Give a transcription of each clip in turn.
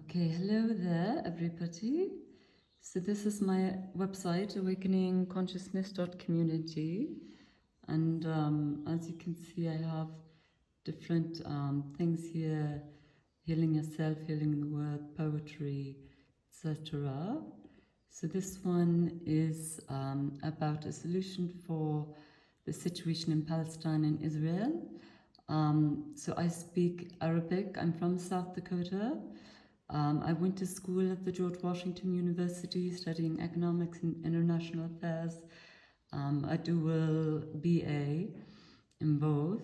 Okay, hello there, everybody. So this is my website, awakeningconsciousness.community. And as you can see, I have different things here: healing yourself, healing the world, poetry, etc. So this one is about a solution for the situation in Palestine and Israel. So I speak Arabic. I'm from South Dakota. I went to school at the George Washington University studying economics and international affairs, a dual BA in both,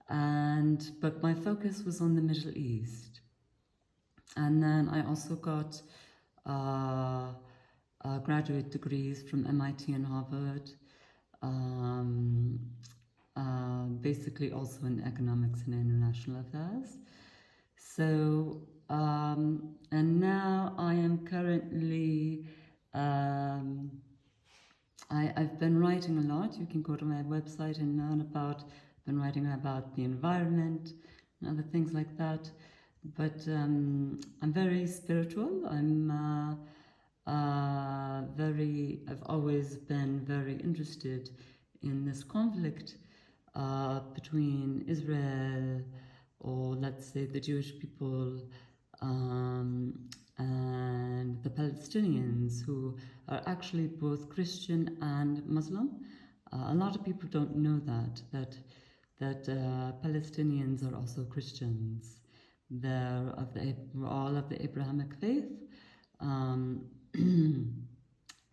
but my focus was on the Middle East. And then I also got graduate degrees from MIT and Harvard, basically also in economics and international affairs. So, and now I am currently, I've been writing a lot. You can go to my website and learn about, I've been writing about the environment and other things like that. But I'm very spiritual. I've always been very interested in this conflict between Israel, or let's say the Jewish people, and the Palestinians, who are actually both Christian and Muslim. A lot of people don't know that Palestinians are also Christians. They're all of the Abrahamic faith.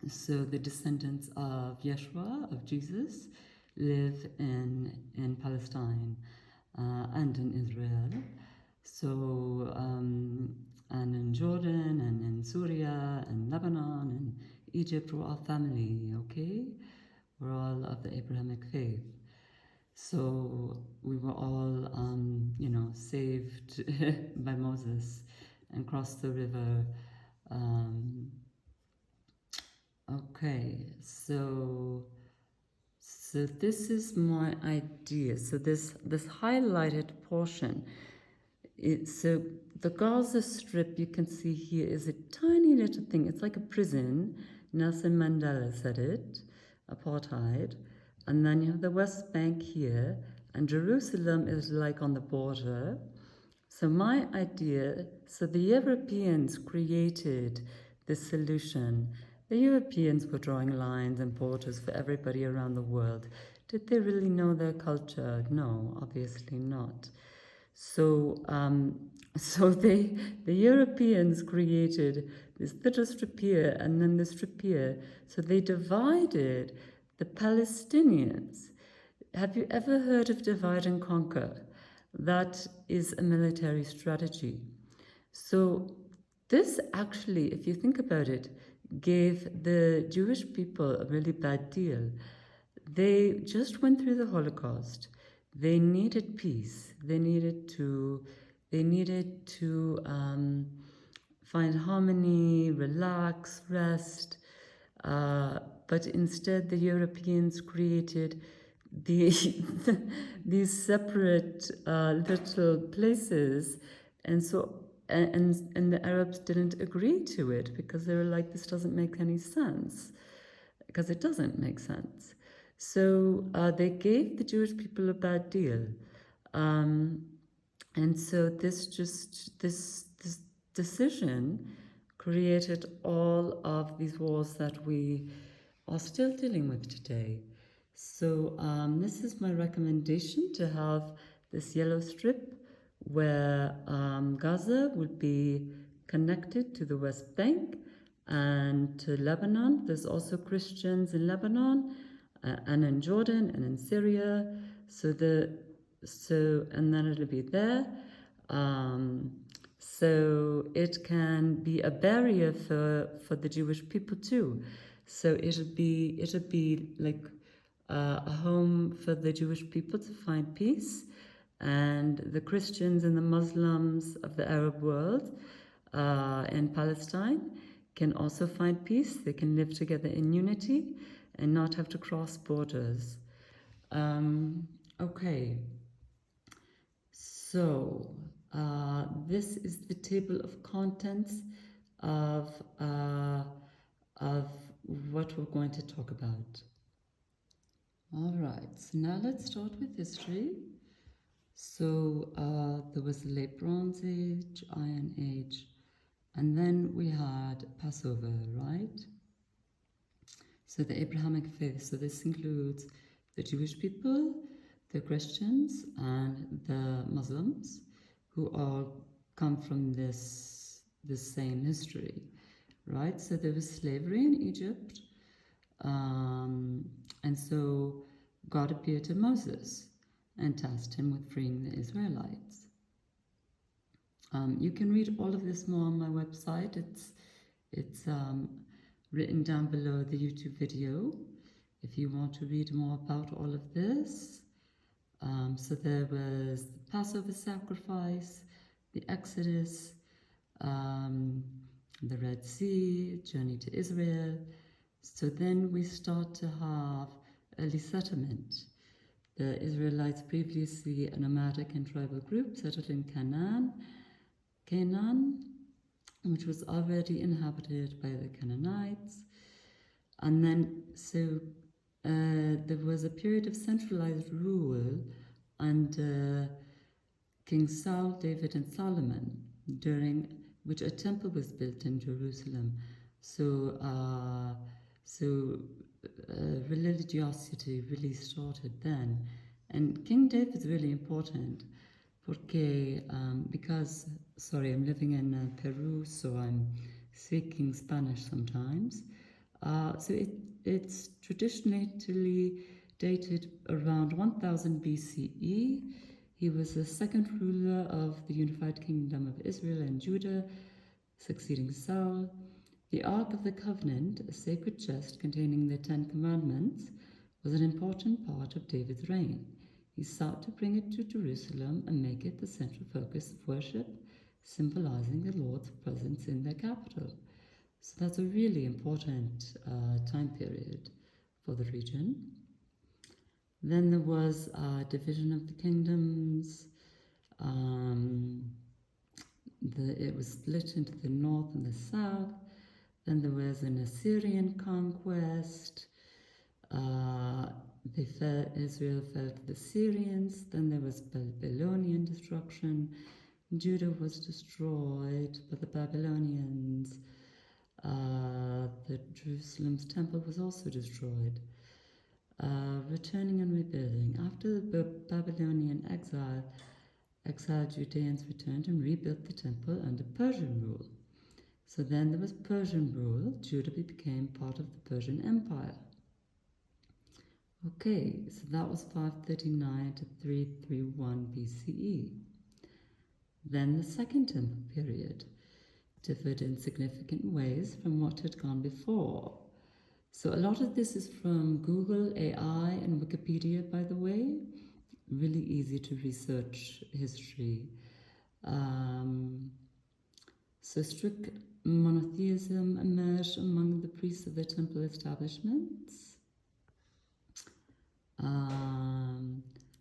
So the descendants of Yeshua, of Jesus, live in Palestine and in Israel. So, and in Jordan, and in Syria, and Lebanon, and Egypt, we're all family, okay? We're all of the Abrahamic faith. So we were all, saved by Moses and crossed the river. Okay, so this is my idea. So this highlighted portion. So the Gaza Strip, you can see here, is a tiny little thing. It's like a prison. Nelson Mandela said it, apartheid. And then you have the West Bank here, and Jerusalem is like on the border. So my idea, so the Europeans created the solution. The Europeans were drawing lines and borders for everybody around the world. Did they really know their culture? No, obviously not. So, the Europeans created this little strip here and then this strip here. So they divided the Palestinians. Have you ever heard of divide and conquer? That is a military strategy. So this actually, if you think about it, gave the Jewish people a really bad deal. They just went through the Holocaust. They needed peace. They needed to find harmony, relax, rest. But instead, the Europeans created these separate little places, and so and the Arabs didn't agree to it because they were like, this doesn't make any sense, because it doesn't make sense. So they gave the Jewish people a bad deal, and so this decision created all of these wars that we are still dealing with today. So this is my recommendation, to have this yellow strip where Gaza would be connected to the West Bank and to Lebanon. There's also Christians in Lebanon and in Jordan and in Syria. And then it'll be there. So it can be a barrier for the Jewish people too. So it'll be like a home for the Jewish people to find peace, and the Christians and the Muslims of the Arab world in Palestine can also find peace. They can live together in unity and not have to cross borders. Okay. So This is the table of contents of, of what we're going to talk about. All right, so now let's start with history. So there was the Late Bronze Age, Iron Age, and then we had Passover, right? So the Abrahamic faith, so this includes the Jewish people, the Christians, and the Muslims, who all come from this same history, right? So there was slavery in Egypt, and so God appeared to Moses and tasked him with freeing the Israelites. You can read all of this more on my website. It's written down below the YouTube video if you want to read more about all of this. So there was the Passover sacrifice, the Exodus, the Red Sea, journey to Israel. So then we start to have early settlement. The Israelites, previously a nomadic and tribal group, settled in Canaan, which was already inhabited by the Canaanites. And then, so there was a period of centralized rule under King Saul, David, and Solomon, during which a temple was built in Jerusalem. So, religiosity really started then. And King David's really important because, sorry, I'm living in Peru, so I'm speaking Spanish sometimes. So it's traditionally dated around 1000 BCE. He was the second ruler of the unified kingdom of Israel and Judah, succeeding Saul. The Ark of the Covenant, a sacred chest containing the Ten Commandments, was an important part of David's reign. He sought to bring it to Jerusalem and make it the central focus of worship, symbolizing the Lord's presence in their capital. So that's a really important time period for the region. Then there was a division of the kingdoms. It was split into the north and the south. Then there was an Assyrian conquest. Israel fell to the Syrians. Then there was Babylonian destruction. Judah was destroyed by the Babylonians. The Jerusalem's temple was also destroyed. Returning and rebuilding. After the Babylonian exile, exiled Judeans returned and rebuilt the temple under Persian rule. So then there was Persian rule. Judah became part of the Persian Empire. Okay, so that was 539 to 331 BCE. Then the Second Temple period differed in significant ways from what had gone before. So a lot of this is from Google, AI, and Wikipedia, by the way. Really easy to research history. So strict monotheism emerged among the priests of the temple establishments.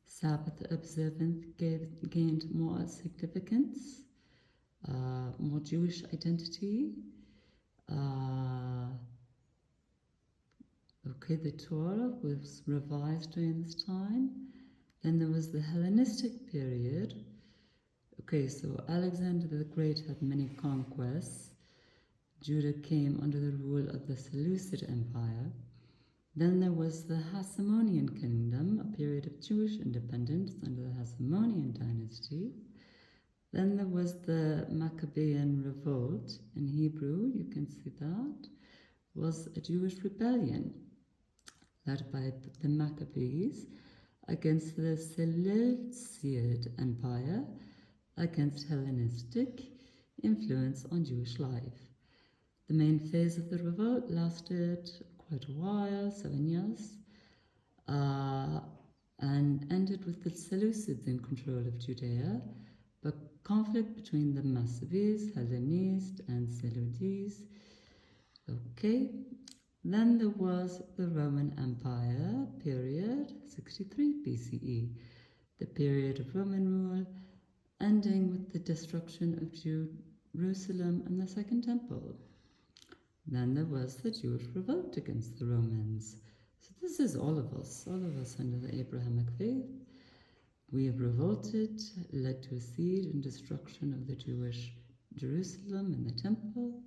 Sabbath observance gained more significance, more Jewish identity. The Torah was revised during this time. Then there was the Hellenistic period. So Alexander the Great had many conquests. Judah came under the rule of the Seleucid Empire. Then there was the Hasmonean Kingdom, a period of Jewish independence under the Hasmonean dynasty. Then there was the Maccabean Revolt. In Hebrew, you can see that, was a Jewish rebellion led by the Maccabees against the Seleucid Empire, against Hellenistic influence on Jewish life. The main phase of the revolt lasted quite a while, 7 years, and ended with the Seleucids in control of Judea, but conflict between the Maccabees, Hellenes, and Seleucids. Then there was the Roman Empire period, 63 BCE, the period of Roman rule ending with the destruction of Jerusalem and the Second Temple. Then there was the Jewish revolt against the Romans. So this is all of us under the Abrahamic faith. We have revolted, led to a siege and destruction of the Jewish Jerusalem and the Temple.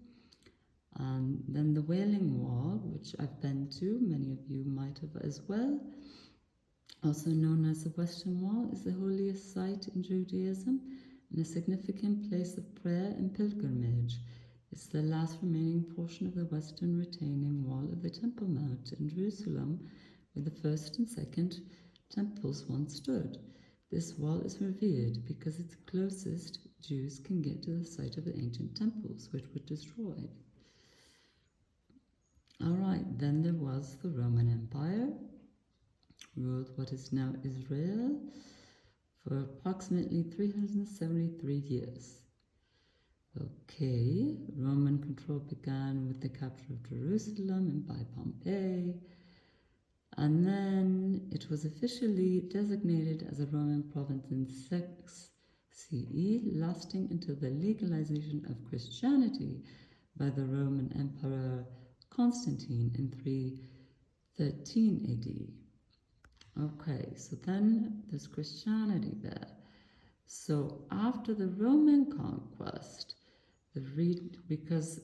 And then the Wailing Wall, which I've been to, many of you might have as well, also known as the Western Wall, is the holiest site in Judaism and a significant place of prayer and pilgrimage. It's the last remaining portion of the western retaining wall of the Temple Mount in Jerusalem, where the first and second temples once stood. This wall is revered because it's the closest Jews can get to the site of the ancient temples, which were destroyed. All right, then there was the Roman Empire, ruled what is now Israel for approximately 373 years. Okay, Roman control began with the capture of Jerusalem and by Pompey, and then it was officially designated as a Roman province in 6 CE, lasting until the legalization of Christianity by the Roman Emperor Constantine in 313 AD. Okay, so then there's Christianity there. So after the Roman conquest,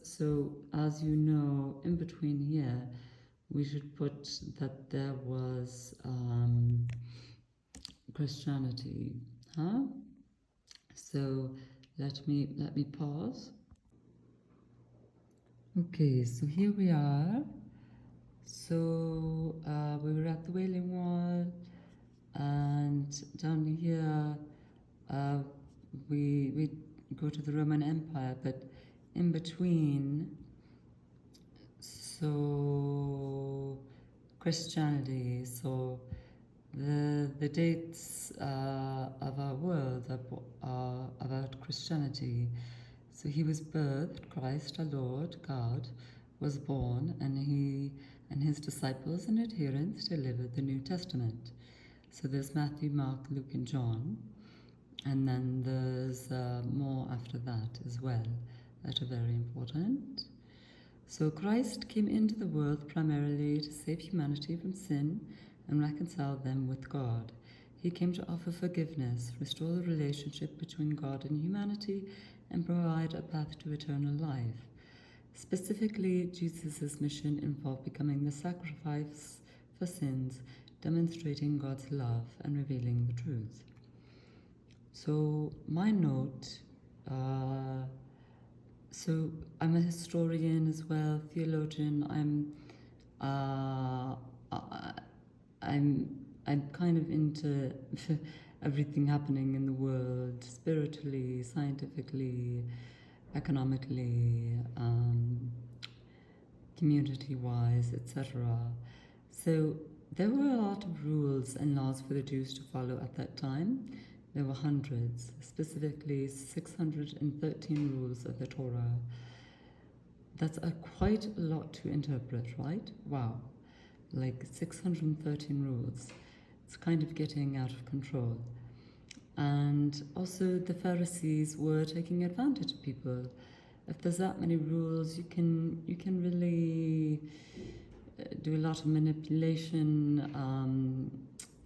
so as you know, in between here, we should put that there was Christianity, huh? So let me pause. Okay, so here we are. So we were at the Wailing Wall, and down here we go to the Roman Empire, but in between, so Christianity. So the dates of our world are about Christianity. So he was birthed, Christ our Lord God was born, and he and his disciples and adherents delivered the New Testament. So there's Matthew, Mark, Luke, and John, and then there's more after that as well that are very important. So Christ came into the world primarily to save humanity from sin and reconcile them with God. He came to offer forgiveness, restore the relationship between God and humanity, and provide a path to eternal life. Specifically, Jesus' mission involved becoming the sacrifice for sins, demonstrating God's love and revealing the truth. So my note, so I'm a historian as well, theologian. I'm kind of into everything happening in the world, spiritually, scientifically, economically, community-wise, etc. So there were a lot of rules and laws for the Jews to follow at that time. There were hundreds, specifically 613 rules of the Torah. That's quite a lot to interpret, right? Wow, like 613 rules. It's kind of getting out of control. And also the Pharisees were taking advantage of people. If there's that many rules, you can really do a lot of manipulation.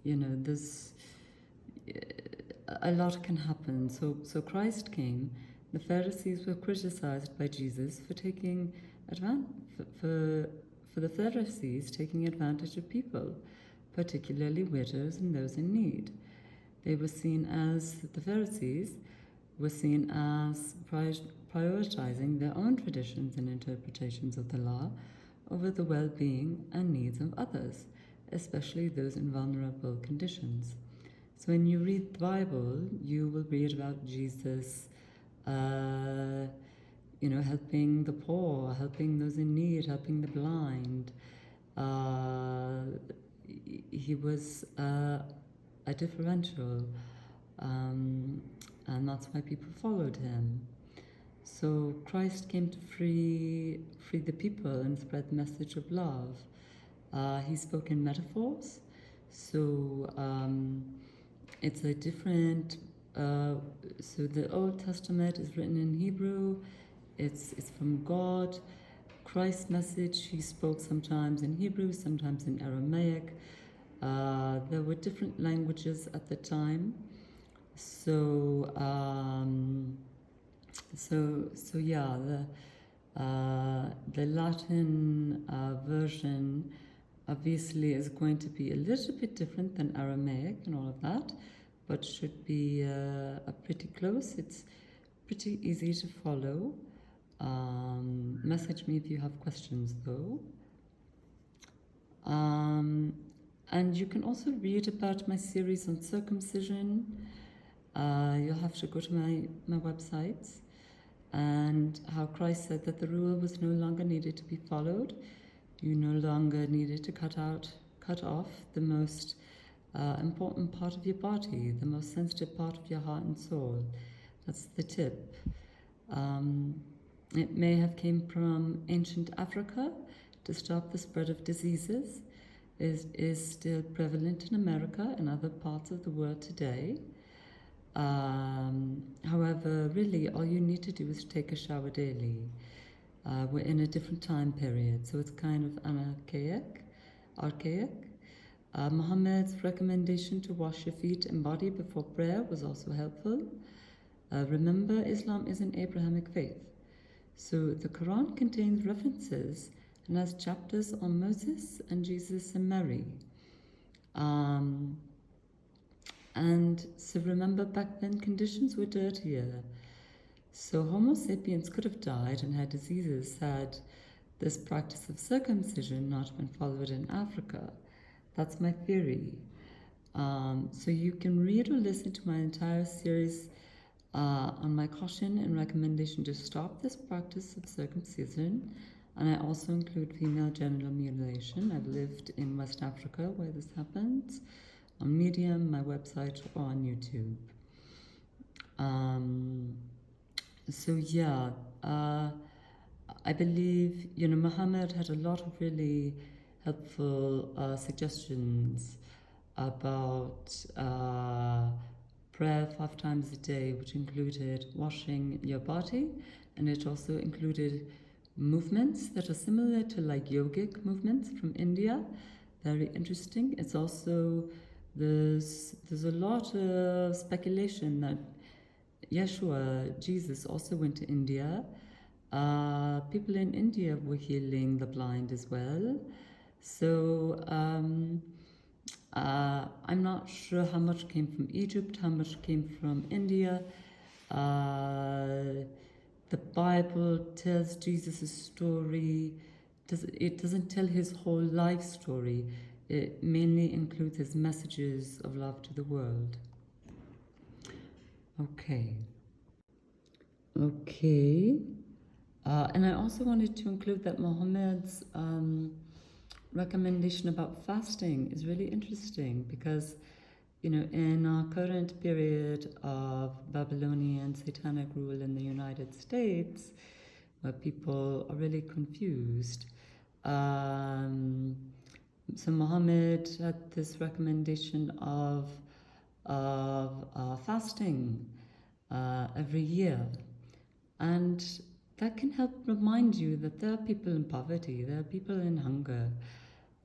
There's a lot can happen. So Christ came. The Pharisees were criticized by Jesus for taking for the Pharisees taking advantage of people, particularly widows and those in need. The Pharisees were seen as prioritizing their own traditions and interpretations of the law over the well-being and needs of others, especially those in vulnerable conditions. So when you read the Bible, you will read about Jesus, helping the poor, helping those in need, helping the blind. He was a differential, and that's why people followed him. So Christ came to free the people and spread the message of love. He spoke in metaphors, so it's a different so the Old Testament is written in Hebrew. It's from God. Christ's message, he spoke sometimes in Hebrew, sometimes in Aramaic. There were different languages at the time. So, so yeah, the Latin version obviously is going to be a little bit different than Aramaic and all of that, but should be pretty close. It's pretty easy to follow. Message me if you have questions, though. And you can also read about my series on circumcision. You'll have to go to my website, and how Christ said that the rule was no longer needed to be followed. You no longer needed to cut off the most important part of your body, the most sensitive part of your heart and soul. That's the tip. It may have came from ancient Africa to stop the spread of diseases. Is still prevalent in America and other parts of the world today. However, really, all you need to do is take a shower daily. We're in a different time period, so it's kind of archaic. Muhammad's recommendation to wash your feet and body before prayer was also helpful. Remember, Islam is an Abrahamic faith. So the Quran contains references and has chapters on Moses and Jesus and Mary. And so remember, back then conditions were dirtier. So Homo sapiens could have died and had diseases had this practice of circumcision not been followed in Africa. That's my theory. So you can read or listen to my entire series on my caution and recommendation to stop this practice of circumcision. And I also include female genital mutilation. I've lived in West Africa where this happens, on Medium, my website, or on YouTube. So yeah, I believe, Muhammad had a lot of really helpful suggestions about prayer 5 times a day, which included washing your body, and it also included movements that are similar to like yogic movements from India. Very interesting. It's also, there's a lot of speculation that Yeshua, Jesus, also went to India. People in India were healing the blind as well. So I'm not sure how much came from Egypt, how much came from India. The Bible tells Jesus' story. It doesn't tell his whole life story. It mainly includes his messages of love to the world. Okay. And I also wanted to include that Muhammad's recommendation about fasting is really interesting because, in our current period of Babylonian satanic rule in the United States, where people are really confused, so Muhammad had this recommendation of fasting every year, and that can help remind you that there are people in poverty, there are people in hunger,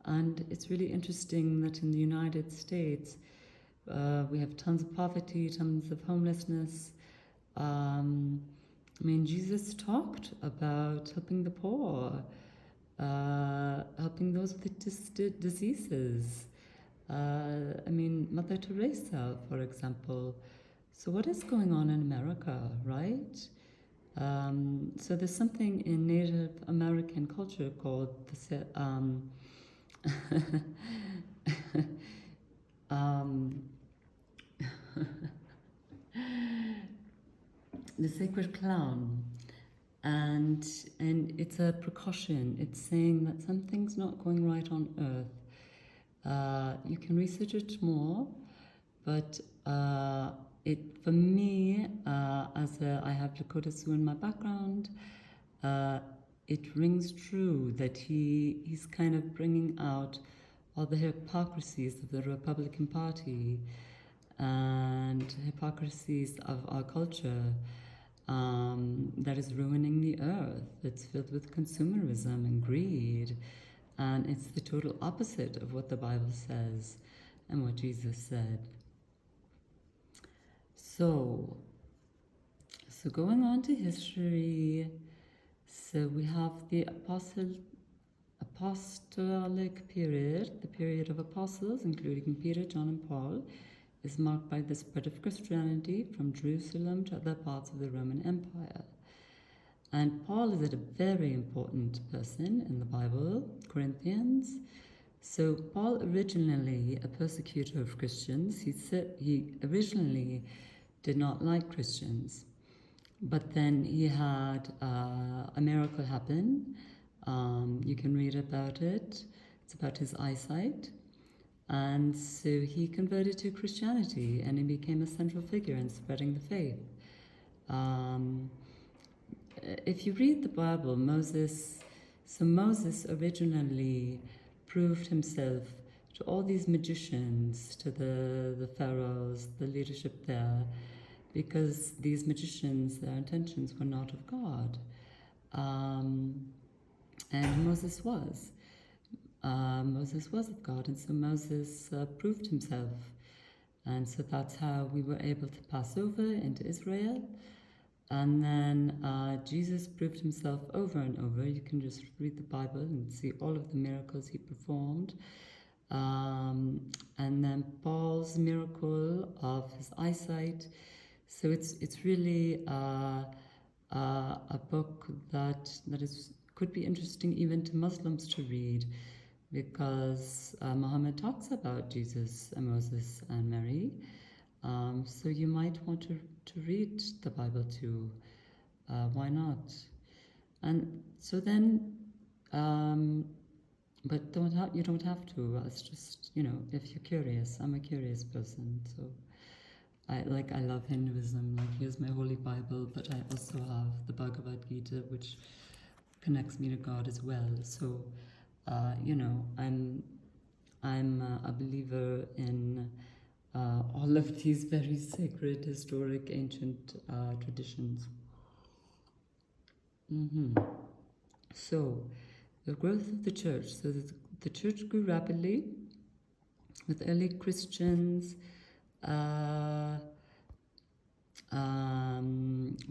and it's really interesting that in the United States we have tons of poverty, tons of homelessness. Jesus talked about helping the poor, helping those with diseases. Mother Teresa, for example. So what is going on in America, right? So there's something in Native American culture called the sacred clown, and it's a precaution. It's saying that something's not going right on Earth. You can research it more, but for me, as I have Lakota Sioux in my background, it rings true that he's kind of bringing out all the hypocrisies of the Republican Party, and hypocrisies of our culture that is ruining the earth. It's filled with consumerism and greed, and it's the total opposite of what the Bible says and what Jesus said. So going on to history, so we have the apostolic period, the period of apostles, including Peter, John, and Paul, is marked by the spread of Christianity from Jerusalem to other parts of the Roman Empire. And Paul is a very important person in the Bible, Corinthians. So Paul, originally a persecutor of Christians, he originally did not like Christians. But then he had a miracle happen. You can read about it. It's about his eyesight. And so he converted to Christianity, and he became a central figure in spreading the faith. If you read the Bible, Moses originally proved himself to all these magicians, to the pharaohs, the leadership there, because these magicians, their intentions were not of God. And Moses was. Moses was of God, and so Moses proved himself. And so that's how we were able to pass over into Israel. And then Jesus proved himself over and over. You can just read the Bible and see all of the miracles he performed. And then Paul's miracle of his eyesight. So it's really a book that could be interesting even to Muslims to read, because Muhammad talks about Jesus and Moses and Mary. So you might want to read the Bible too. Why not? And so then, but you don't have to. It's just, if you're curious. I'm a curious person, so I love Hinduism. Like, here's my holy Bible, but I also have the Bhagavad Gita, which connects me to God as well. So, I'm a believer in all of these very sacred, historic, ancient traditions. So, the growth of the church. So the church grew rapidly, with early Christians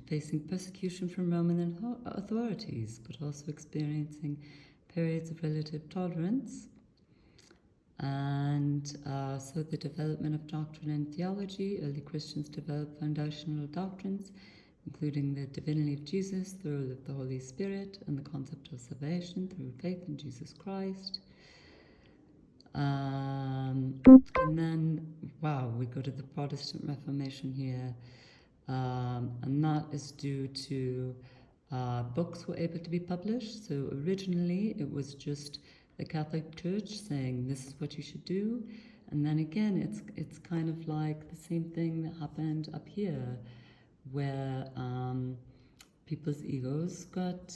facing persecution from Roman authorities, but also experiencing periods of relative tolerance. And so the development of doctrine and theology. Early Christians developed foundational doctrines, including the divinity of Jesus, the role of the Holy Spirit, and the concept of salvation through faith in Jesus Christ. And then, we go to the Protestant Reformation here, and that is due to books were able to be published. So originally it was just the Catholic Church saying this is what you should do, and then again it's kind of like the same thing that happened up here, where people's egos got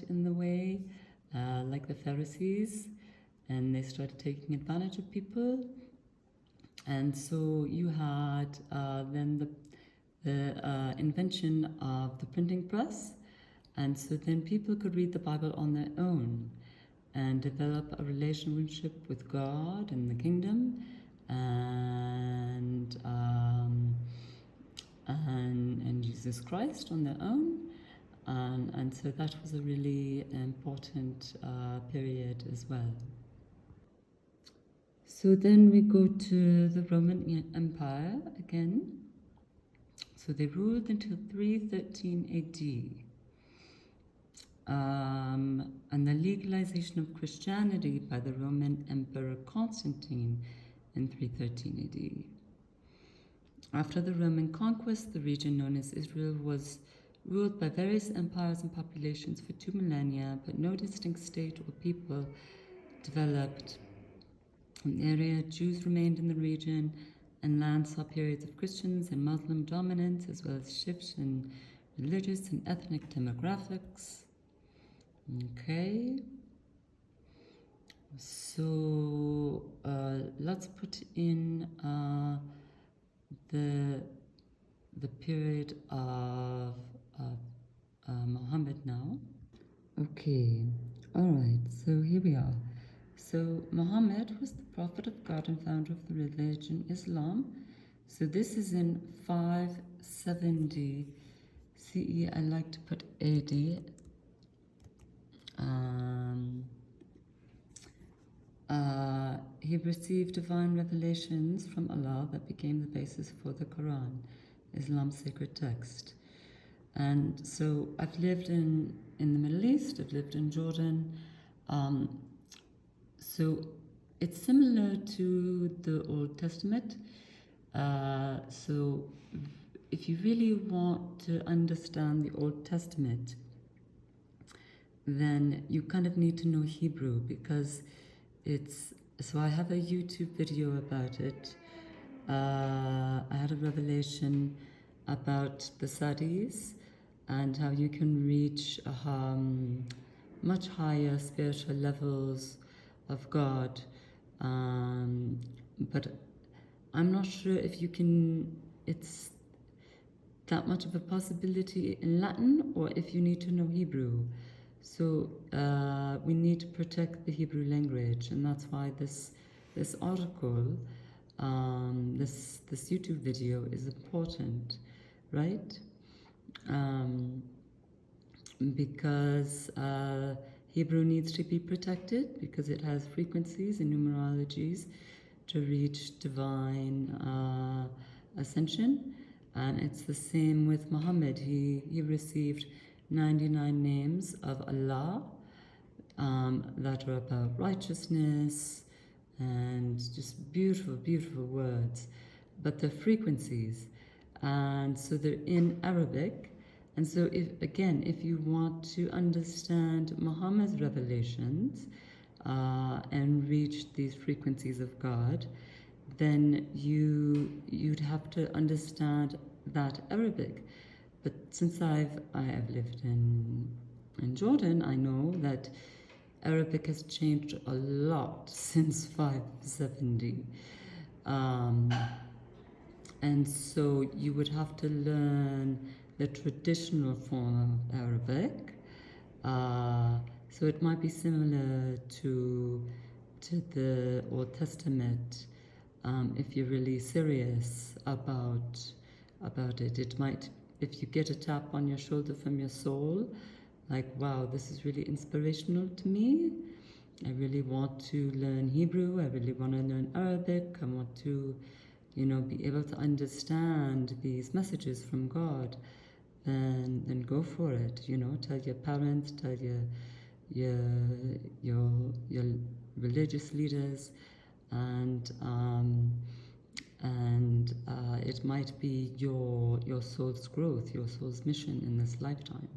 in the way, like the Pharisees, and they started taking advantage of people. And so you had then the invention of the printing press, and so then people could read the Bible on their own and develop a relationship with God and the kingdom, and Jesus Christ on their own. And so that was a really important period as well. So then we go to the Roman Empire again. So they ruled until 313 AD. And the legalization of Christianity by the Roman Emperor Constantine in 313 AD. After the Roman conquest, the region known as Israel was ruled by various empires and populations for 2 millennia, but no distinct state or people developed. In the area, Jews remained in the region, and land saw periods of Christians and Muslim dominance, as well as shifts in religious and ethnic demographics. Okay, so let's put in the period of Muhammad now. Okay, all right. So here we are. So Muhammad was the prophet of God and founder of the religion Islam. So this is in 570 CE. I like to put AD. He received divine revelations from Allah that became the basis for the Quran, Islam's sacred text. And so I've lived in the Middle East, I've lived in Jordan. So it's similar to the Old Testament. So if you really want to understand the Old Testament, then you kind of need to know Hebrew, because so I have a YouTube video about it. I had a revelation about the Sadis and how you can reach much higher spiritual levels of God. But I'm not sure if you can, it's that much of a possibility in Latin, or if you need to know Hebrew. So we need to protect the Hebrew language, and that's why this article, this YouTube video is important, right? Because Hebrew needs to be protected, because it has frequencies and numerologies to reach divine ascension. And it's the same with Muhammad. He received 99 names of Allah that are about righteousness and just beautiful, beautiful words. But the frequencies, and so they're in Arabic. And so if you want to understand Muhammad's revelations and reach these frequencies of God, then you'd have to understand that Arabic. But since I have lived in Jordan, I know that Arabic has changed a lot since 570. And so you would have to learn the traditional form of Arabic. So it might be similar to the Old Testament. If you're really serious about it, it might, if you get a tap on your shoulder from your soul, like, wow, this is really inspirational to me. I really want to learn Hebrew. I really want to learn Arabic. I want to, be able to understand these messages from God. Then go for it. Tell your parents, tell your religious leaders, and it might be your soul's growth, your soul's mission in this lifetime.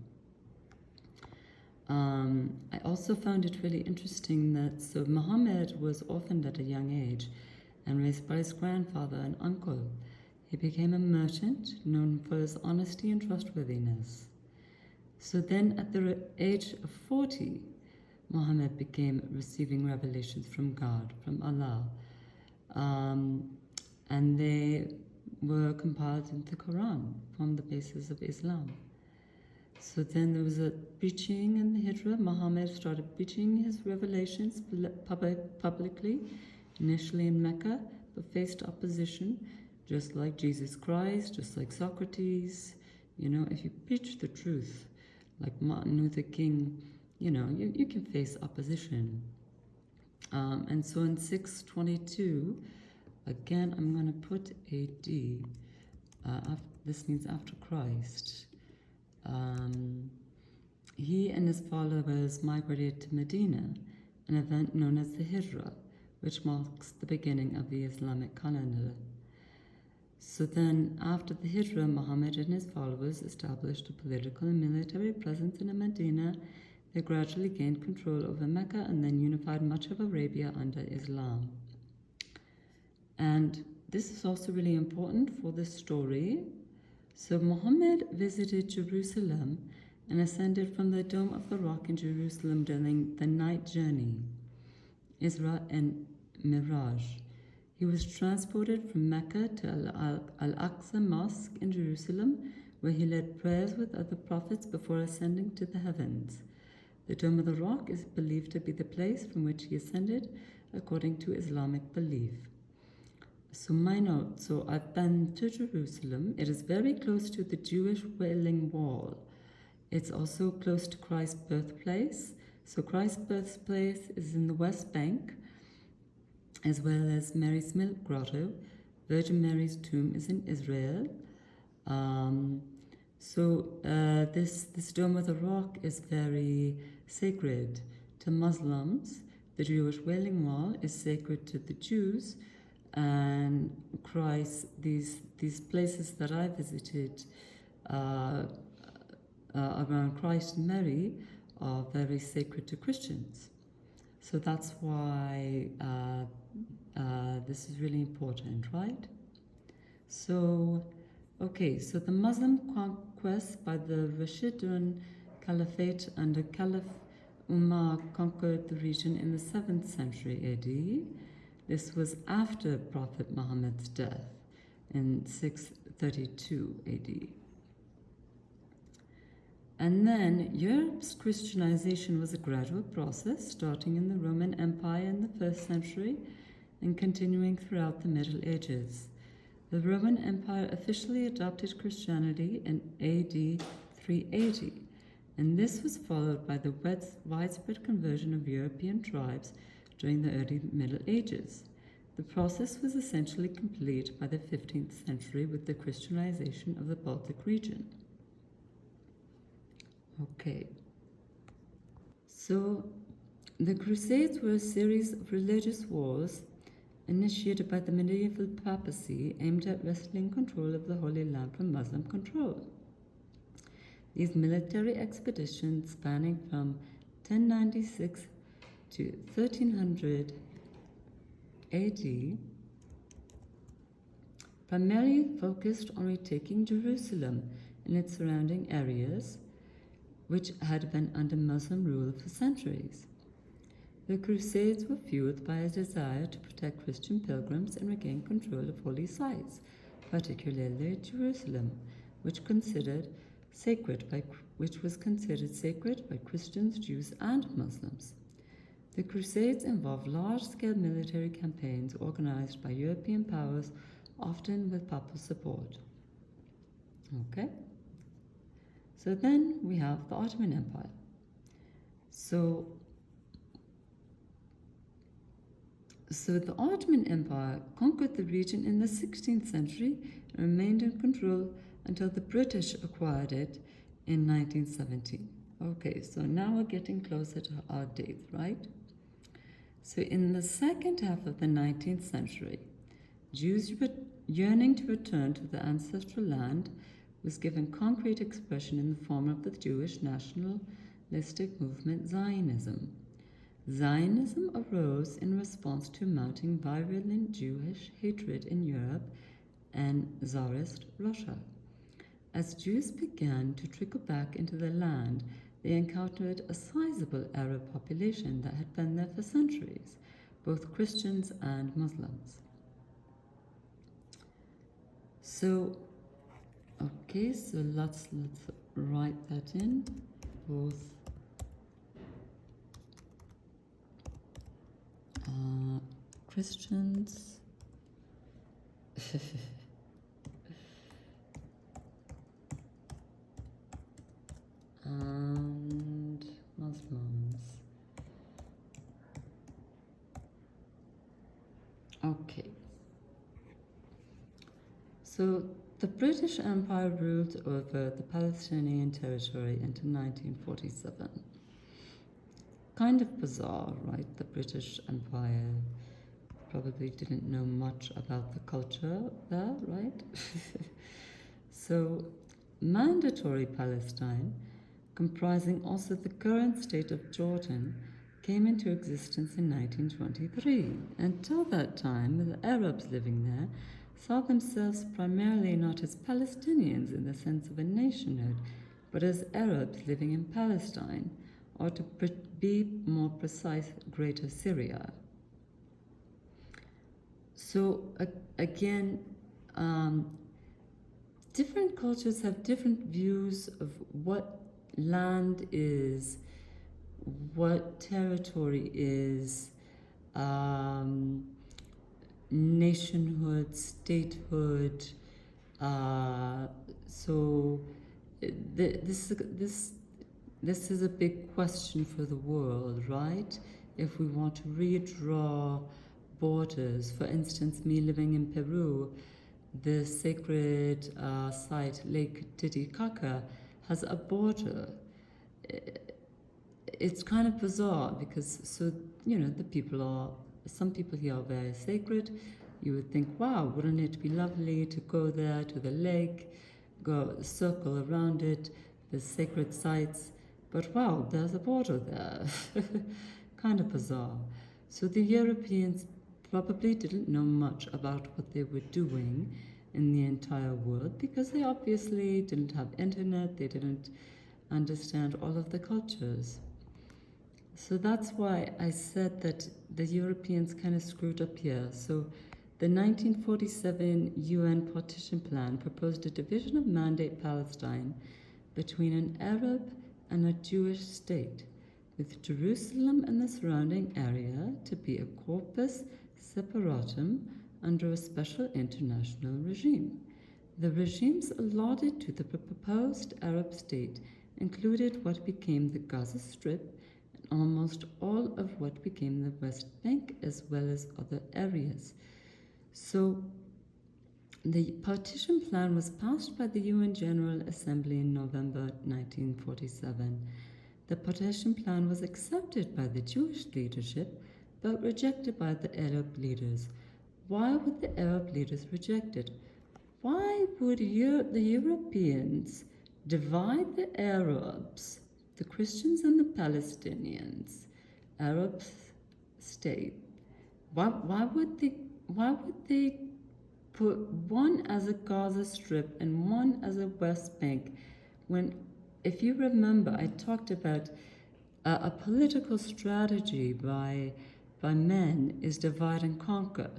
I also found it really interesting that Muhammad was orphaned at a young age and raised by his grandfather and uncle. He became a merchant known for his honesty and trustworthiness. So then at the age of 40, Muhammad began receiving revelations from God, from Allah. And they were compiled into the Quran, formed the basis of Islam. So then there was a preaching in the Hijra. Muhammad started preaching his revelations publicly, initially in Mecca, but faced opposition, just like Jesus Christ, just like Socrates. If you preach the truth, like Martin Luther King, you can face opposition. And so in 622, again, I'm going to put AD, this means after Christ. He and his followers migrated to Medina, an event known as the Hijra, which marks the beginning of the Islamic calendar. So then, after the Hijra, Muhammad and his followers established a political and military presence in Medina. They gradually gained control over Mecca and then unified much of Arabia under Islam. And this is also really important for this story. So Muhammad visited Jerusalem and ascended from the Dome of the Rock in Jerusalem during the night journey, Isra and Miraj. He was transported from Mecca to Al-Aqsa Mosque in Jerusalem, where he led prayers with other prophets before ascending to the heavens. The Dome of the Rock is believed to be the place from which he ascended, according to Islamic belief. So my note, so I've been to Jerusalem. It is very close to the Jewish Wailing Wall. It's also close to Christ's birthplace. So Christ's birthplace is in the West Bank, as well as Mary's Milk Grotto. Virgin Mary's tomb is in Israel. This Dome of the Rock is very sacred to Muslims. The Jewish Wailing Wall is sacred to the Jews, and Christ, these places that I visited around Christ and Mary are very sacred to Christians. So that's why this is really important, right? So, okay, so the Muslim conquest by the Rashidun Caliphate under Caliph Umar conquered the region in the 7th century AD. This was after Prophet Muhammad's death in 632 AD. And then Europe's Christianization was a gradual process, starting in the Roman Empire in the 1st century and continuing throughout the Middle Ages. The Roman Empire officially adopted Christianity in AD 380, and this was followed by the widespread conversion of European tribes during the early Middle Ages. The process was essentially complete by the 15th century with the Christianization of the Baltic region. Okay, so the Crusades were a series of religious wars initiated by the medieval papacy aimed at wresting control of the Holy Land from Muslim control. These military expeditions, spanning from 1096 to 1300 AD, primarily focused on retaking Jerusalem and its surrounding areas, which had been under Muslim rule for centuries. The Crusades were fueled by a desire to protect Christian pilgrims and regain control of holy sites, particularly Jerusalem, which was considered sacred by Christians, Jews, and Muslims. The Crusades involved large-scale military campaigns organized by European powers, often with papal support. Okay? So then we have the Ottoman Empire. So the Ottoman Empire conquered the region in the 16th century and remained in control until the British acquired it in 1917. Okay, so now we're getting closer to our date, right? So in the second half of the 19th century, Jews yearning to return to their ancestral land was given concrete expression in the form of the Jewish nationalistic movement Zionism. Zionism arose in response to mounting virulent Jewish hatred in Europe and Tsarist Russia. As Jews began to trickle back into their land, they encountered a sizable Arab population that had been there for centuries, both Christians and Muslims. So, okay, so let's write that in, both Christians and Muslims. Okay. So the British Empire ruled over the Palestinian territory until 1947. Kind of bizarre, right? The British Empire probably didn't know much about the culture there, right? So, mandatory Palestine, comprising also the current state of Jordan, came into existence in 1923. Until that time, the Arabs living there saw themselves primarily not as Palestinians in the sense of a nationhood, but as Arabs living in Palestine, or to be more precise, Greater Syria. again, um, different cultures have different views of what land is, what territory is, um, nationhood, statehood. Uh, so this is a big question for the world, right? If we want to redraw borders, for instance, me living in Peru, the sacred site Lake Titicaca has a border. It's kind of bizarre because, the people are, some people here are very sacred. You would think, wow, wouldn't it be lovely to go there to the lake, go circle around it, the sacred sites, but wow, there's a border there. Kind of bizarre. So the Europeans probably didn't know much about what they were doing in the entire world because they obviously didn't have internet, they didn't understand all of the cultures. So that's why I said that the Europeans kind of screwed up here. So the 1947 UN partition plan proposed a division of Mandate Palestine between an Arab and a Jewish state, with Jerusalem and the surrounding area to be a corpus separatum under a special international regime. The regimes allotted to the proposed Arab state included what became the Gaza Strip and almost all of what became the West Bank, as well as other areas. So the partition plan was passed by the UN General Assembly in November 1947. The partition plan was accepted by the Jewish leadership, but rejected by the Arab leaders. Why would the Arab leaders reject it? Why would the Europeans divide the Arabs, the Christians and the Palestinians, Arab state? Why would they put one as a Gaza Strip and one as a West Bank when, if you remember, I talked about a political strategy by men is divide and conquer.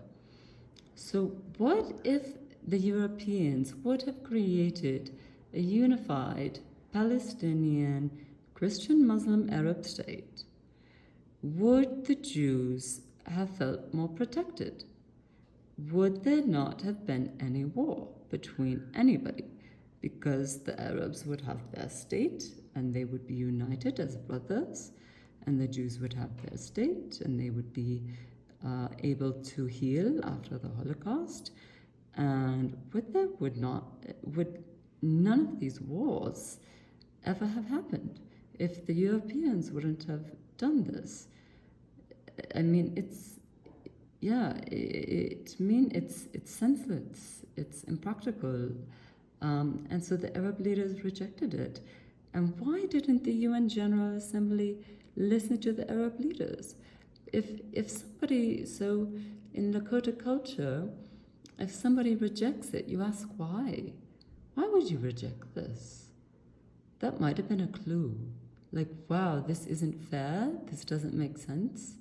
So what if the Europeans would have created a unified Palestinian Christian Muslim Arab state? Would the Jews have felt more protected? Would there not have been any war between anybody? Because the Arabs would have their state and they would be united as brothers, and the Jews would have their state and they would be able to heal after the Holocaust. And would none of these wars ever have happened if the Europeans wouldn't have done this? I mean, it's senseless, it's impractical, and so the Arab leaders rejected it. And why didn't the UN General Assembly listen to the Arab leaders? If somebody, so in Lakota culture, if somebody rejects it, you ask why. Why would you reject this? That might have been a clue. Like, wow, this isn't fair, this doesn't make sense.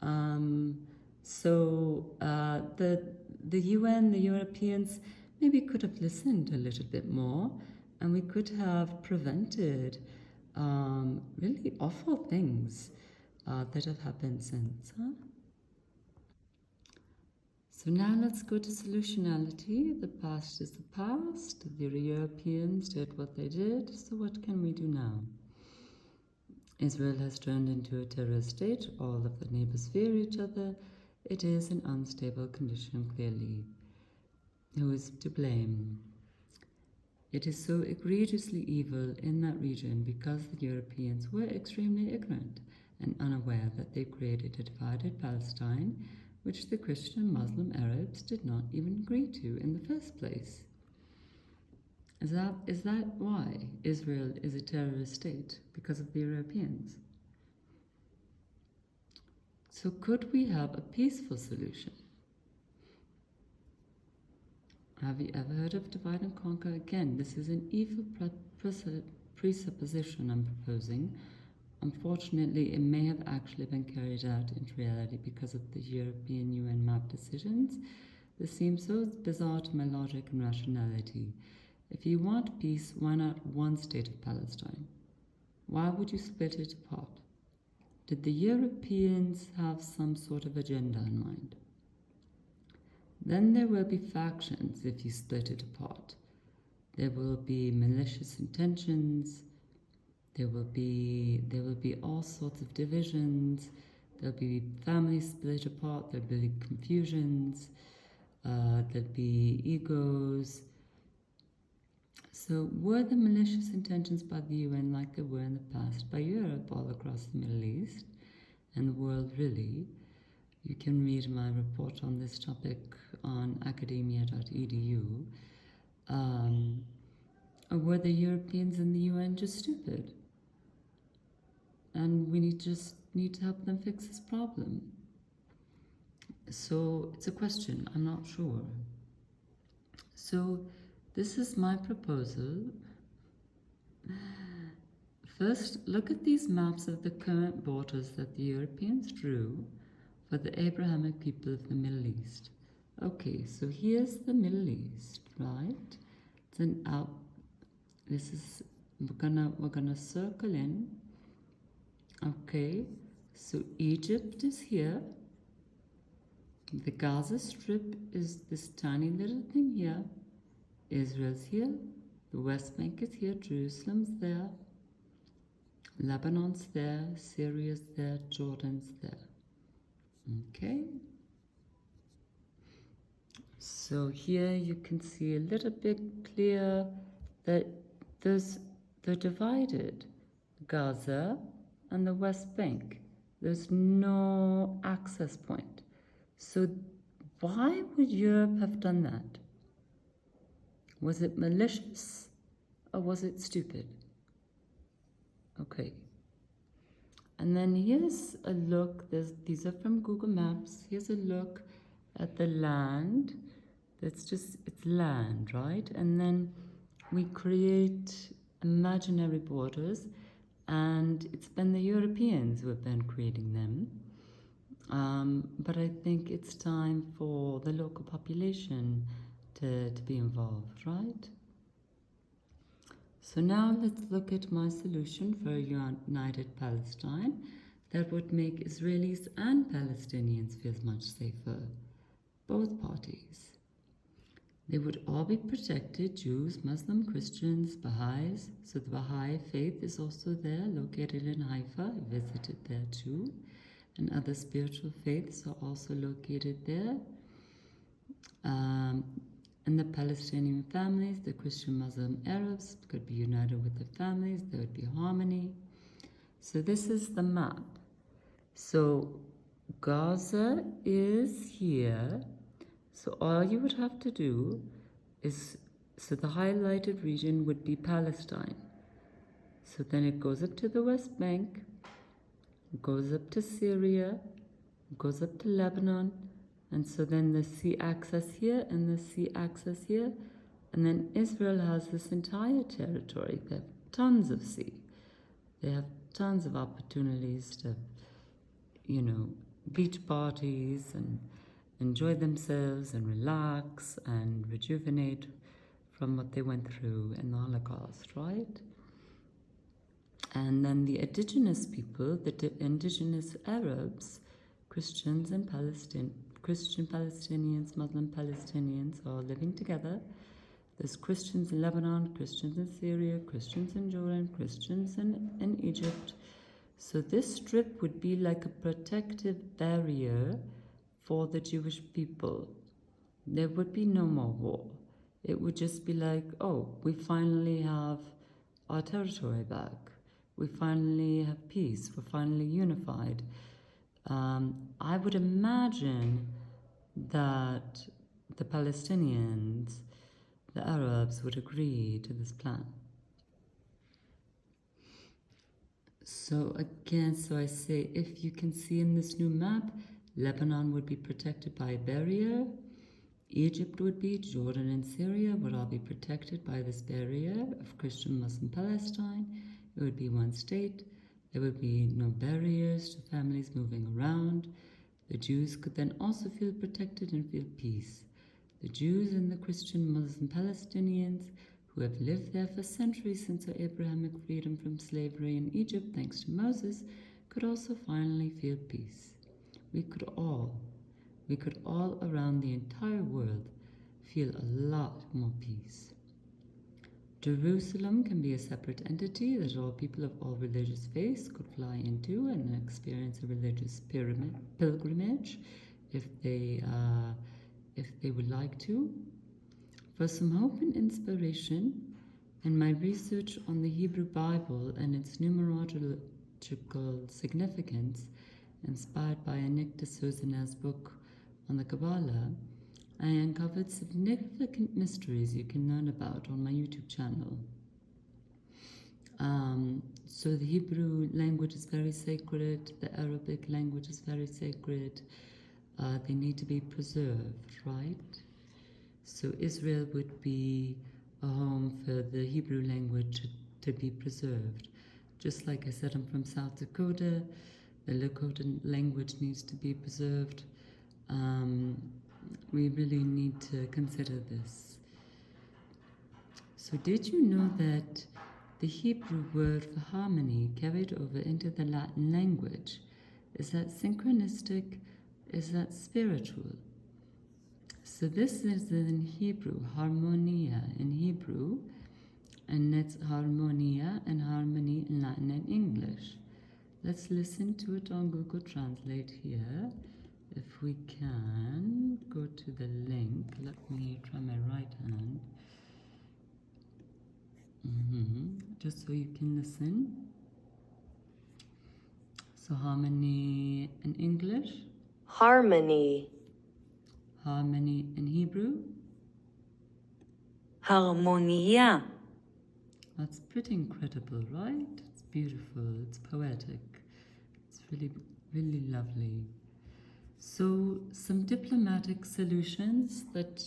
The UN, the Europeans, maybe could have listened a little bit more, and we could have prevented really awful things that have happened since. So now let's go to solutionality. The past is the past. The Europeans did what they did, so what can we do now? Israel has turned into a terror state. All of the neighbors fear each other. It is an unstable condition, clearly. Who is to blame? It is so egregiously evil in that region because the Europeans were extremely ignorant and unaware that they created a divided Palestine, which the Christian Muslim Arabs did not even agree to in the first place. Is that why Israel is a terrorist state? Because of the Europeans? So could we have a peaceful solution? Have you ever heard of divide and conquer? Again, this is an evil presupposition I'm proposing. unfortunately, it may have actually been carried out into reality because of the European UN map decisions. This seems so bizarre to my logic and rationality. If you want peace, why not one state of Palestine? Why would you split it apart? Did the Europeans have some sort of agenda in mind? Then there will be factions if you split it apart. There will be malicious intentions. There will be all sorts of divisions. There'll be families split apart. There'll be confusions. There'll be egos. So were the malicious intentions by the UN like they were in the past by Europe all across the Middle East and the world really? You can read my report on this topic on academia.edu. Or were the Europeans and the UN just stupid? And we just need to help them fix this problem. So it's a question, I'm not sure. So this is my proposal. First, look at these maps of the current borders that the Europeans drew for the Abrahamic people of the Middle East. Okay, so here's the Middle East, right? It's an out. This is we're gonna circle in. Okay, so Egypt is here. The Gaza Strip is this tiny little thing here. Israel's here. The West Bank is here. Jerusalem's there. Lebanon's there. Syria's there. Jordan's there. Okay. So here you can see a little bit clear that they're divided. Gaza and the West Bank. There's no access point. So why would Europe have done that? Was it malicious or was it stupid? Okay. And then here's a look. These are from Google Maps. Here's a look at the land. It's land, right? And then we create imaginary borders, and it's been the Europeans who have been creating them. But I think it's time for the local population to be involved, right? So now let's look at my solution for a united Palestine that would make Israelis and Palestinians feel much safer, both parties. They would all be protected, Jews, Muslim, Christians, Baha'is. So the Baha'i faith is also there, located in Haifa. I visited there too. And other spiritual faiths are also located there. And the Palestinian families, the Christian, Muslim, Arabs could be united with their families. There would be harmony. So this is the map. So Gaza is here. So all you would have to do is, so the highlighted region would be Palestine. So then it goes up to the West Bank, goes up to Syria, goes up to Lebanon, and so then the sea access here and the sea access here, and then Israel has this entire territory. They have tons of sea. They have tons of opportunities to, beach parties and enjoy themselves and relax and rejuvenate from what they went through in the Holocaust, right? And then the indigenous people, the indigenous Arabs, Christians and Christian Palestinians, Muslim Palestinians are living together. There's Christians in Lebanon, Christians in Syria, Christians in Jordan, Christians in Egypt. So this strip would be like a protective barrier for the Jewish people. There would be no more war. It would just be like, oh, we finally have our territory back. We finally have peace. We're finally unified. I would imagine that the Palestinians, the Arabs, would agree to this plan. So again, I say, if you can see in this new map, Lebanon would be protected by a barrier. Egypt would be, Jordan and Syria would all be protected by this barrier of Christian, Muslim Palestine. It would be one state. There would be no barriers to families moving around. The Jews could then also feel protected and feel peace. The Jews and the Christian Muslim Palestinians who have lived there for centuries since our Abrahamic freedom from slavery in Egypt, thanks to Moses, could also finally feel peace. We could all around the entire world feel a lot more peace. Jerusalem can be a separate entity that all people of all religious faiths could fly into and experience a religious pilgrimage if they would like to. For some hope and inspiration, in my research on the Hebrew Bible and its numerological significance, inspired by Nick de Souzena's book on the Kabbalah, I uncovered significant mysteries you can learn about on my YouTube channel. So the Hebrew language is very sacred, the Arabic language is very sacred. They need to be preserved, right? So Israel would be a home for the Hebrew language to be preserved. Just like I said, I'm from South Dakota. The Lakota language needs to be preserved. We really need to consider this. So did you know that the Hebrew word for harmony carried over into the Latin language? Is that synchronistic? Is that spiritual? So this is in Hebrew, harmonia in Hebrew, and that's harmonia and harmony in Latin and English. Let's listen to it on Google Translate here. If we can go to the link, let me try my right hand. Just so you can listen. So harmony in English. Harmony. Harmony in Hebrew. Harmonia. That's pretty incredible, right? It's beautiful, it's poetic. It's really, really lovely. So some diplomatic solutions that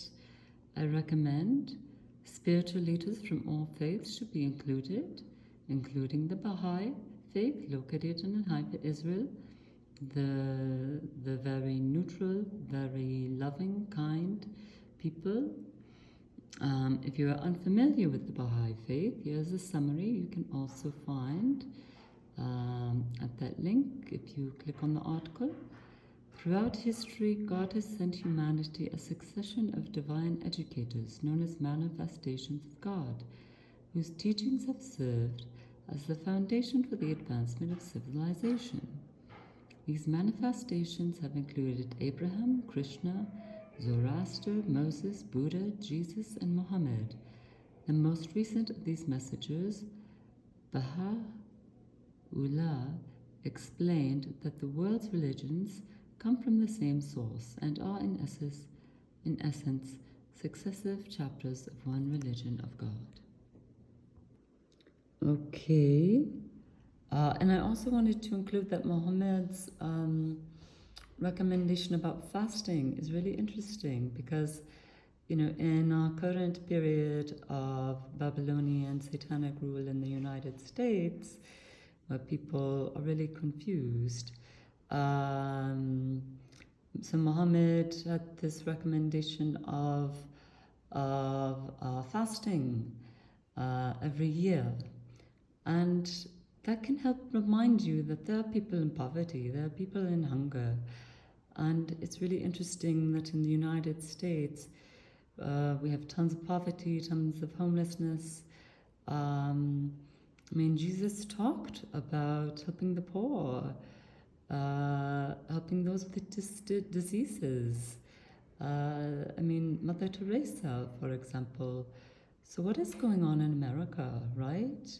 I recommend. Spiritual leaders from all faiths should be included, including the Baha'i faith located in Haifa, Israel, the very neutral, very loving, kind people. If you are unfamiliar with the Baha'i faith, here's a summary you can also find at that link if you click on the article. Throughout history, God has sent humanity a succession of divine educators known as manifestations of God, whose teachings have served as the foundation for the advancement of civilization. These manifestations have included Abraham, Krishna, Zoroaster, Moses, Buddha, Jesus, and Muhammad. The most recent of these messengers, Baha'u'llah, explained that the world's religions come from the same source and are in essence successive chapters of one religion of God. Okay, and I also wanted to include that Muhammad's recommendation about fasting is really interesting because, you know, in our current period of Babylonian satanic rule in the United States, where people are really confused, so Muhammad had this recommendation of fasting every year, and that can help remind you that there are people in poverty, there are people in hunger, and it's really interesting that in the United States we have tons of poverty, tons of homelessness. I mean, Jesus talked about helping the poor, helping those with diseases. I mean, Mother Teresa, for example. So what is going on in America, right?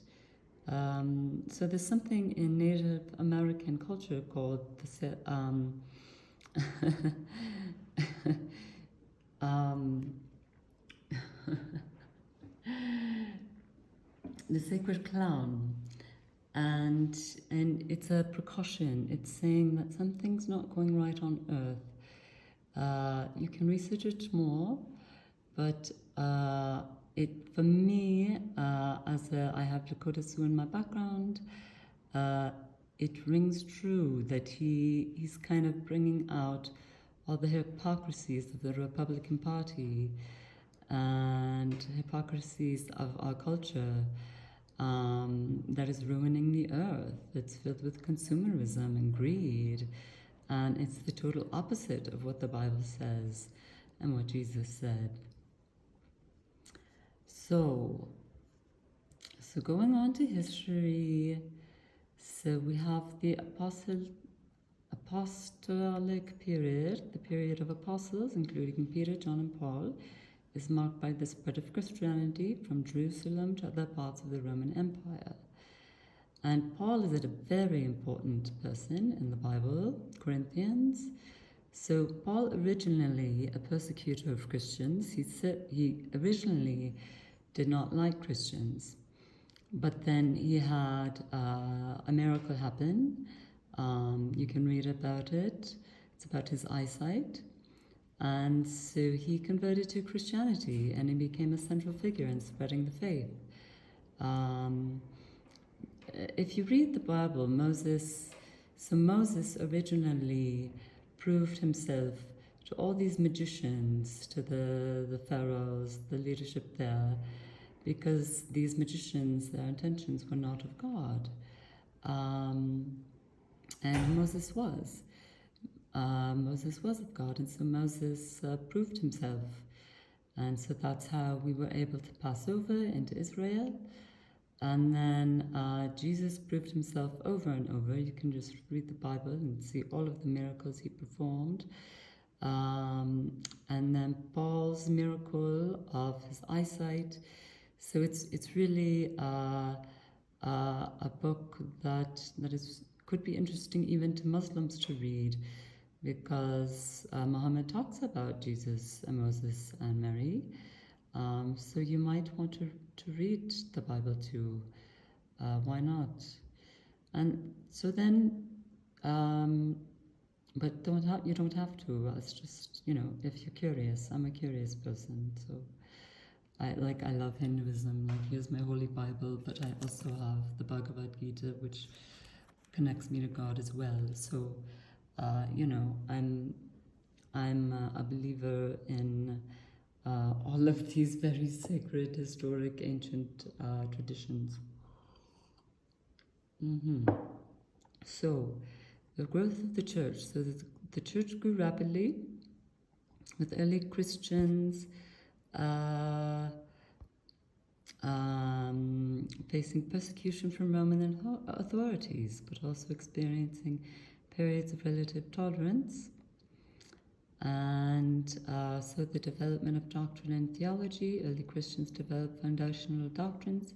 So there's something in Native American culture called the sacred clown. And it's a precaution. It's saying that something's not going right on Earth. You can research it more, but for me, I have Lakota Sioux in my background, it rings true that he's kind of bringing out all the hypocrisies of the Republican Party and hypocrisies of our culture that is ruining the earth. It's filled with consumerism and greed, and it's the total opposite of what the Bible says and what Jesus said. So going on to history, so we have the apostolic period, the period of apostles, including Peter, John, and Paul, is marked by the spread of Christianity from Jerusalem to other parts of the Roman Empire. And Paul is a very important person in the Bible, Corinthians. So Paul, originally a persecutor of Christians, he originally did not like Christians. But then he had a miracle happen. You can read about it. It's about his eyesight. And so he converted to Christianity and he became a central figure in spreading the faith. If you read the Bible, Moses originally proved himself to all these magicians, to the pharaohs, the leadership there, because these magicians, their intentions were not of God. And Moses was. Moses was of God, and so Moses proved himself. And so that's how we were able to pass over into Israel. And then Jesus proved himself over and over. You can just read the Bible and see all of the miracles he performed. And then Paul's miracle of his eyesight. So it's really a book that could be interesting even to Muslims to read, because Muhammad talks about Jesus and Moses and Mary. So you might want to read the Bible too. Why not? And so then, but you don't have to. It's just, if you're curious. I'm a curious person, so I love Hinduism. Here's my holy Bible, but I also have the Bhagavad Gita, which connects me to God as well. So, I'm a believer in all of these very sacred, historic, ancient traditions. So, the growth of the church. So the church grew rapidly, with early Christians facing persecution from Roman authorities, but also experiencing periods of relative tolerance. And so the development of doctrine and theology, early Christians developed foundational doctrines,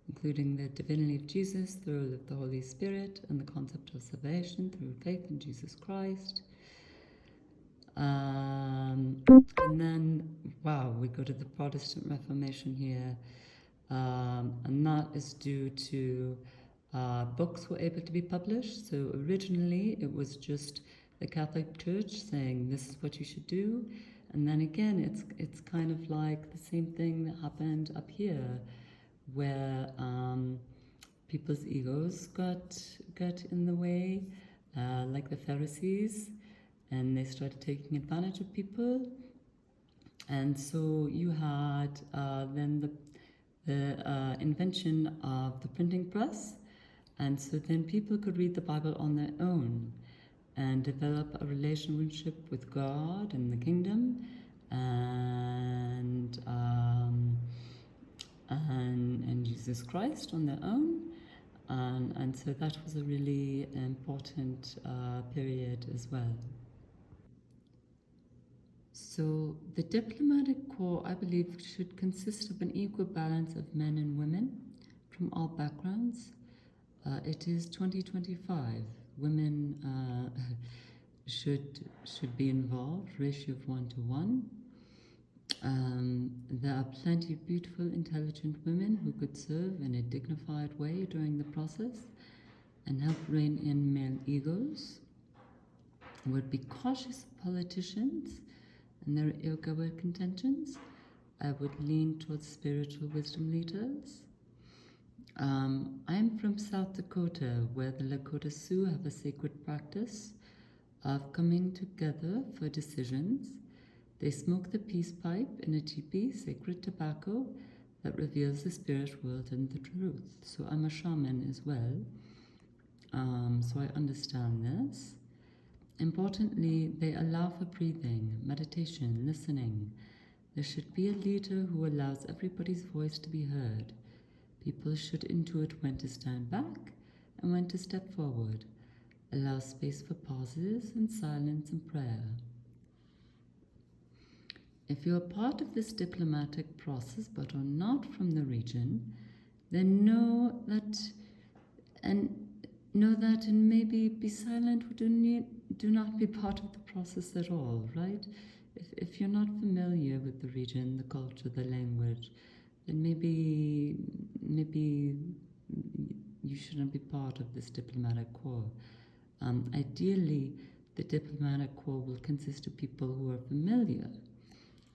including the divinity of Jesus, the role of the Holy Spirit, and the concept of salvation through faith in Jesus Christ. And then, we go to the Protestant Reformation here. And that is due to books were able to be published. So originally it was just the Catholic Church saying this is what you should do, and then again it's kind of like the same thing that happened up here, where people's egos got in the way, like the Pharisees, and they started taking advantage of people. And so you had then the invention of the printing press, and so then people could read the Bible on their own and develop a relationship with God and the kingdom, and Jesus Christ on their own, and so that was a really important period as well. So the diplomatic corps, I believe, should consist of an equal balance of men and women from all backgrounds. It is 2025. Women should be involved, ratio of 1:1. There are plenty of beautiful, intelligent women who could serve in a dignified way during the process and help rein in male egos. Would be cautious politicians and their egoic contentions. I would lean towards spiritual wisdom leaders. I'm from South Dakota, where the Lakota Sioux have a sacred practice of coming together for decisions. They smoke the peace pipe in a teepee, sacred tobacco that reveals the spirit world and the truth. So I'm a shaman as well, so I understand this. Importantly, they allow for breathing, meditation, listening. There should be a leader who allows everybody's voice to be heard. People should intuit when to stand back and when to step forward. Allow space for pauses and silence and prayer. If you are part of this diplomatic process but are not from the region, then know that and maybe be silent or do not be part of the process at all, right? If you're not familiar with the region, the culture, the language, then maybe you shouldn't be part of this diplomatic corps. Ideally, the diplomatic corps will consist of people who are familiar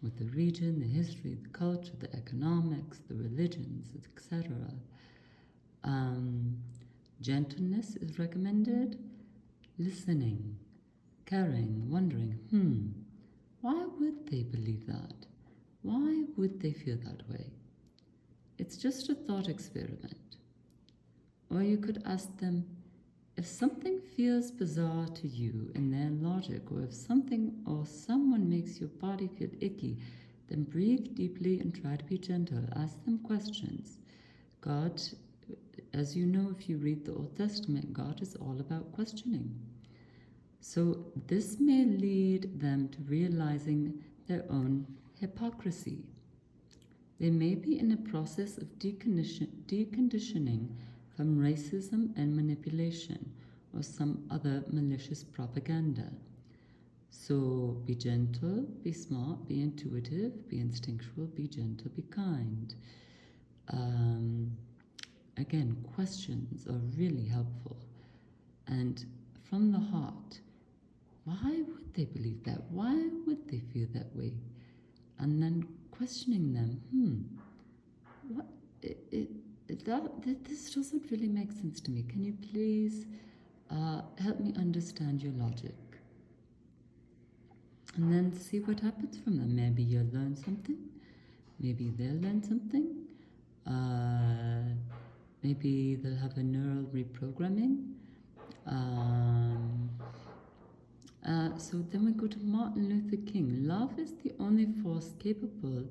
with the region, the history, the culture, the economics, the religions, etc. Gentleness is recommended. Listening, caring, wondering, why would they believe that? Why would they feel that way? It's just a thought experiment. Or you could ask them, if something feels bizarre to you in their logic, or if something or someone makes your body feel icky, then breathe deeply and try to be gentle. Ask them questions. God, as you know, if you read the Old Testament, God is all about questioning. So this may lead them to realizing their own hypocrisy. They may be in a process of deconditioning from racism and manipulation or some other malicious propaganda. So be gentle, be smart, be intuitive, be instinctual, be gentle, be kind. Again, questions are really helpful. And from the heart, why would they believe that? Why would they feel that way? And then questioning them, this doesn't really make sense to me. Can you please help me understand your logic? And then see what happens from them. Maybe you'll learn something. Maybe they'll learn something. Maybe they'll have a neural reprogramming. So then we go to Martin Luther King. Love is the only force capable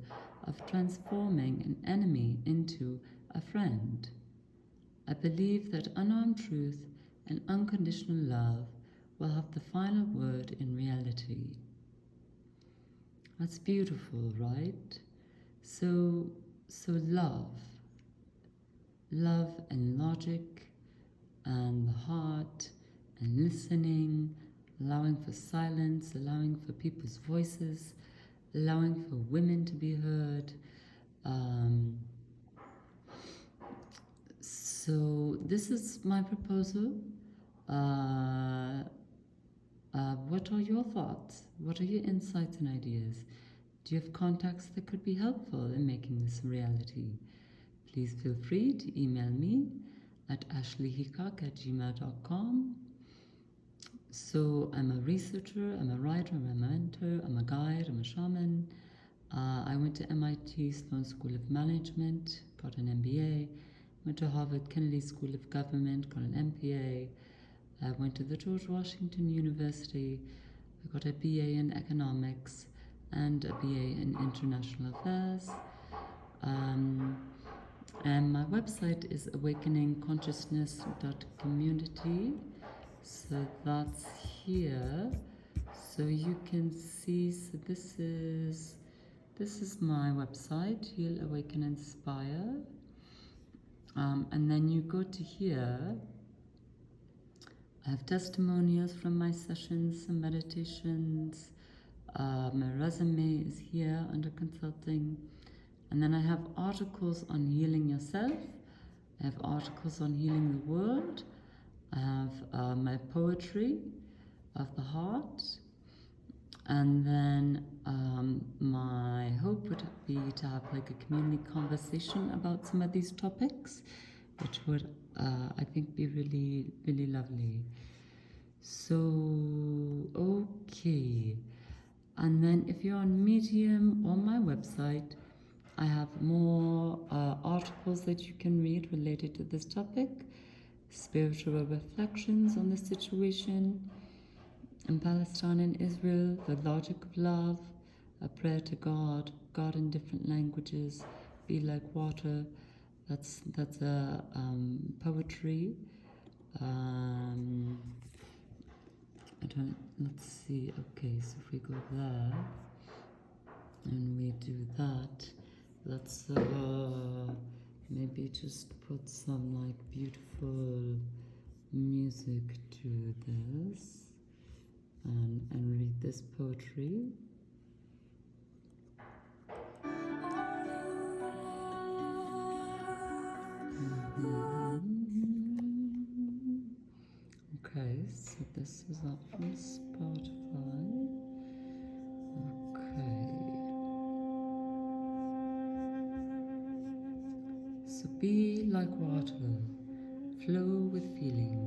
of transforming an enemy into a friend. I believe that unarmed truth and unconditional love will have the final word in reality. That's beautiful, right? So love and logic and the heart and listening, allowing for silence, allowing for people's voices, allowing for women to be heard. So this is my proposal. What are your thoughts? What are your insights and ideas? Do you have contacts that could be helpful in making this a reality? Please feel free to email me at ashleyheacock@gmail.com. So I'm a researcher, I'm a writer, I'm a mentor, I'm a guide, I'm a shaman. I went to MIT Sloan School of Management, got an MBA. Went to Harvard Kennedy School of Government, got an MPA. I went to the George Washington University. I got a BA in Economics and a BA in International Affairs. And my website is awakeningconsciousness.community. So that's here. So you can see, so this is my website, Heal, Awaken, Inspire. And then you go to here. I have testimonials from my sessions, some meditations. My resume is here under consulting. And then I have articles on healing yourself. I have articles on healing the world. I have my poetry of the heart. And then my hope would be to have like a community conversation about some of these topics which would, I think, be really, really lovely. So, okay. And then if you're on Medium or my website, I have more articles that you can read related to this topic, spiritual reflections on the situation in Palestine and Israel, the logic of love, a prayer to God, God in different languages, be like water. That's a poetry. Let's see. Okay, so if we go there and we do that, let's maybe just put some like beautiful music to this and read this poetry. Okay, so this is up from Spotify. Okay. So be like water, flow with feeling.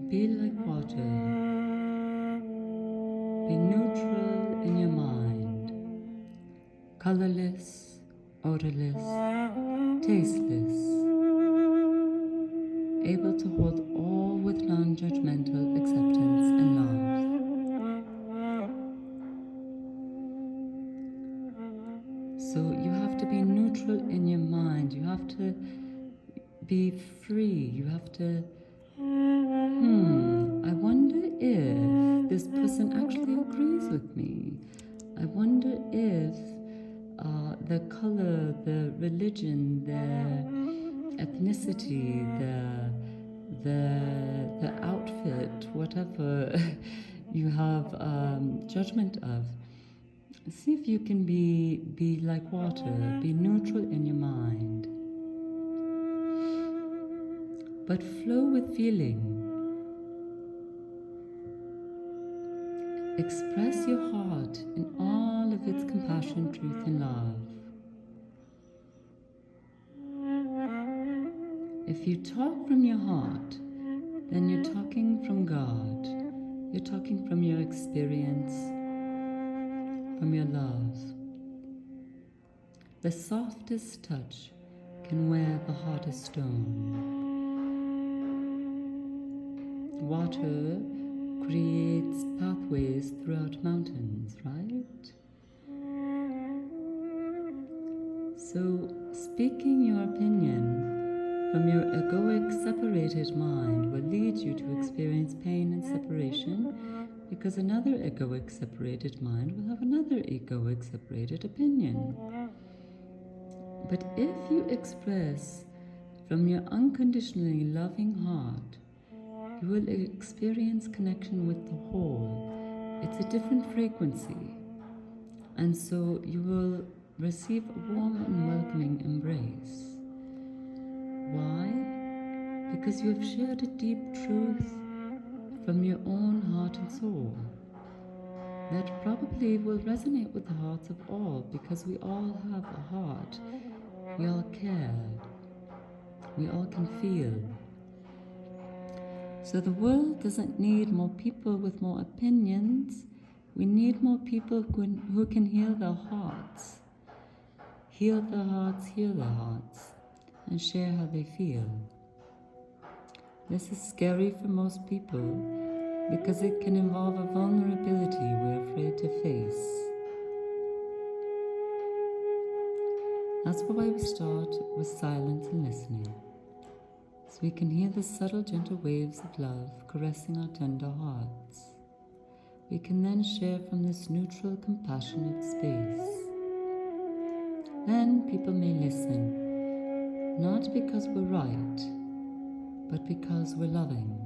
Be like water. Be neutral in your mind. Colorless, odorless, tasteless. Able to hold all with non-judgmental acceptance and love. So you have to be neutral in your mind. You have to be free. You have to I wonder if this person actually agrees with me. I wonder if the color, the religion, the ethnicity, the outfit, whatever you have judgment of. See if you can be like water, be neutral in your mind, but flow with feeling. Express your heart in all of its compassion, truth, and love. If you talk from your heart, then you're talking from God. You're talking from your experience, from your love. The softest touch can wear the hardest stone. Water creates pathways throughout mountains, right? So, speaking your opinion from your egoic separated mind will lead you to experience pain and separation, because another egoic separated mind will have another egoic separated opinion. But if you express from your unconditionally loving heart, you will experience connection with the whole. It's a different frequency. And so you will receive a warm and welcoming embrace. Why? Because you have shared a deep truth from your own heart and soul that probably will resonate with the hearts of all, because we all have a heart. We all care. We all can feel. So the world doesn't need more people with more opinions. We need more people who can heal their hearts. Heal their hearts, heal their hearts, and share how they feel. This is scary for most people because it can involve a vulnerability we're afraid to face. That's why we start with silence and listening, so we can hear the subtle, gentle waves of love caressing our tender hearts. We can then share from this neutral, compassionate space. Then people may listen, not because we're right, but because we're loving.